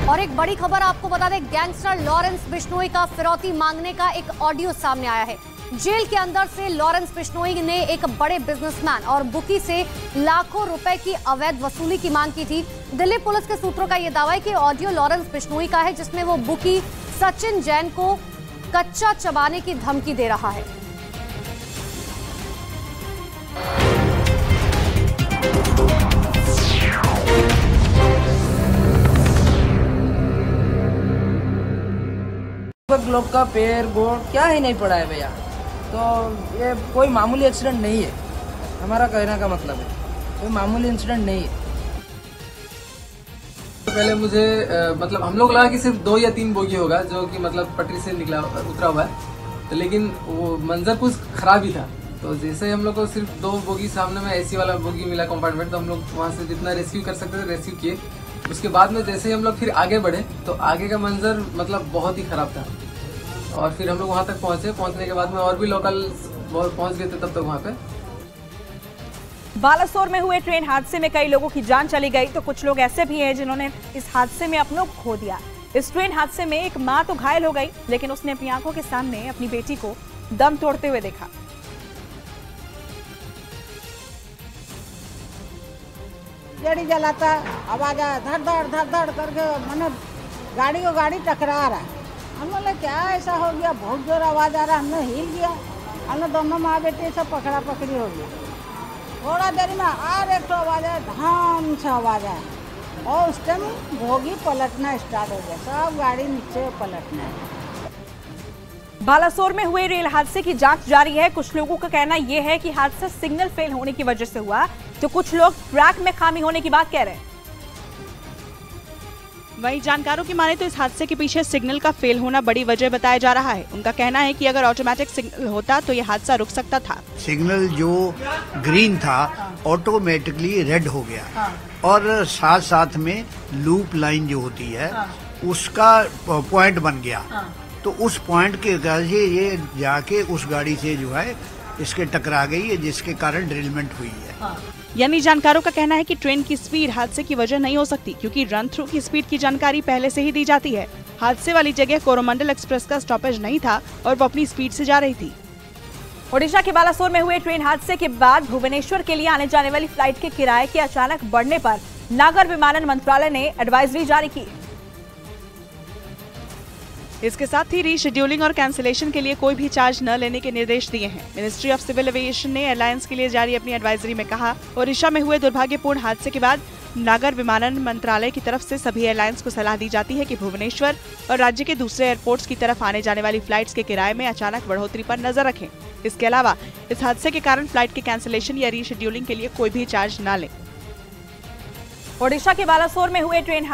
और एक बड़ी खबर आपको बता दें, गैंगस्टर लॉरेंस बिश्नोई का फिरौती मांगने का एक ऑडियो सामने आया है। जेल के अंदर से लॉरेंस बिश्नोई ने एक बड़े बिजनेसमैन और बुकी से लाखों रुपए की अवैध वसूली की मांग की थी। दिल्ली पुलिस के सूत्रों का यह दावा है कि ऑडियो लॉरेंस बिश्नोई का है, जिसमें वो बुकी सचिन जैन को कच्चा चबाने की धमकी दे रहा है। लोग का पैर गोड़ क्या ही नहीं पड़ा है भैया, तो ये कोई मामूली एक्सीडेंट नहीं है। हमारा कहने का मतलब है कोई मामूली इंसिडेंट नहीं है। पहले मुझे मतलब हम लोग लगा कि सिर्फ 2 या 3 बोगी होगा जो कि मतलब पटरी से उतरा हुआ है, तो लेकिन वो मंजर कुछ खराब ही था। तो जैसे हम लोग को सिर्फ 2 बोगी सामने में एसी वाला बोगी मिला कंपार्टमेंट, तो हम लोग वहाँ से जितना रेस्क्यू कर सकते थे रेस्क्यू किए। उसके बाद में जैसे ही हम लोग फिर आगे बढ़े तो आगे का मंजर मतलब बहुत ही खराब था, और फिर हम लोग वहाँ तक पहुँचने के बाद में और भी लोकल पहुँच गए थे तब तक वहाँ पे। बालासोर में हुए ट्रेन हादसे में कई लोगों की जान चली गई, तो कुछ लोग ऐसे भी हैं जिन्होंने इस हादसे में अपनों को खो दिया। इस ट्रेन हादसे में एक मां तो घायल हो गई, लेकिन उसने अपनी आंखों के सामने अपनी बेटी को दम तोड़ते हुए देखा। जड़ी जलाता आवाज आया, धड़ धड़ करके मैंने गाड़ी टकरा रहा है। हम बोले क्या ऐसा हो गया, बहुत जोर आवाज आ रहा, हमने हिल गया। हमने दोनों माँ बेटे सब पकड़ा पकड़ी हो गया। थोड़ा देर में और एक आवाज आया, धाम से आवाज आया, और उस टाइम बोगी पलटना स्टार्ट हो गया, सब गाड़ी नीचे पलटना। बालासोर में हुए रेल हादसे की जांच जारी है। कुछ लोगों का कहना यह है कि हादसा सिग्नल फेल होने की वजह से हुआ, तो कुछ लोग ट्रैक में खामी होने की बात कह रहे हैं। वहीं जानकारों की माने तो इस हादसे के पीछे सिग्नल का फेल होना बड़ी वजह बताया जा रहा है। उनका कहना है कि अगर ऑटोमेटिक सिग्नल होता तो ये हादसा रुक सकता था। सिग्नल जो ग्रीन था ऑटोमेटिकली रेड हो गया, और साथ साथ में लूप लाइन जो होती है उसका पॉइंट बन गया, तो उस पॉइंट के वजह से ये जाके उस गाड़ी से जो है इसके टकरा गई है, जिसके कारण ड्रिलमेंट हुई है। यानी जानकारों का कहना है कि ट्रेन की स्पीड हादसे की वजह नहीं हो सकती, क्योंकि रन थ्रू की स्पीड की जानकारी पहले से ही दी जाती है। हादसे वाली जगह कोरोमंडल एक्सप्रेस का स्टॉपेज नहीं था और वो अपनी स्पीड से जा रही थी। ओडिशा के बालासोर में हुए ट्रेन हादसे के बाद भुवनेश्वर के लिए आने जाने वाली फ्लाइट के किराए के अचानक बढ़ने पर नागर विमानन मंत्रालय ने एडवाइजरी जारी की। इसके साथ ही रीशेड्यूलिंग और कैंसिलेशन के लिए कोई भी चार्ज न लेने के निर्देश दिए हैं। मिनिस्ट्री ऑफ सिविल एविएशन ने एयरलाइंस के लिए जारी अपनी एडवाइजरी में कहा, ओडिशा में हुए दुर्भाग्यपूर्ण हादसे के बाद नागर विमानन मंत्रालय की तरफ से सभी एयरलाइंस को सलाह दी जाती है कि भुवनेश्वर और राज्य के दूसरे एयरपोर्ट्स की तरफ आने जाने वाली फ्लाइट्स के किराए में अचानक बढ़ोतरी पर नजर रखें। इसके अलावा इस हादसे के कारण फ्लाइट के कैंसिलेशन या रीशेड्यूलिंग के लिए कोई भी चार्ज न लें। ओडिशा के बालासोर में हुए ट्रेन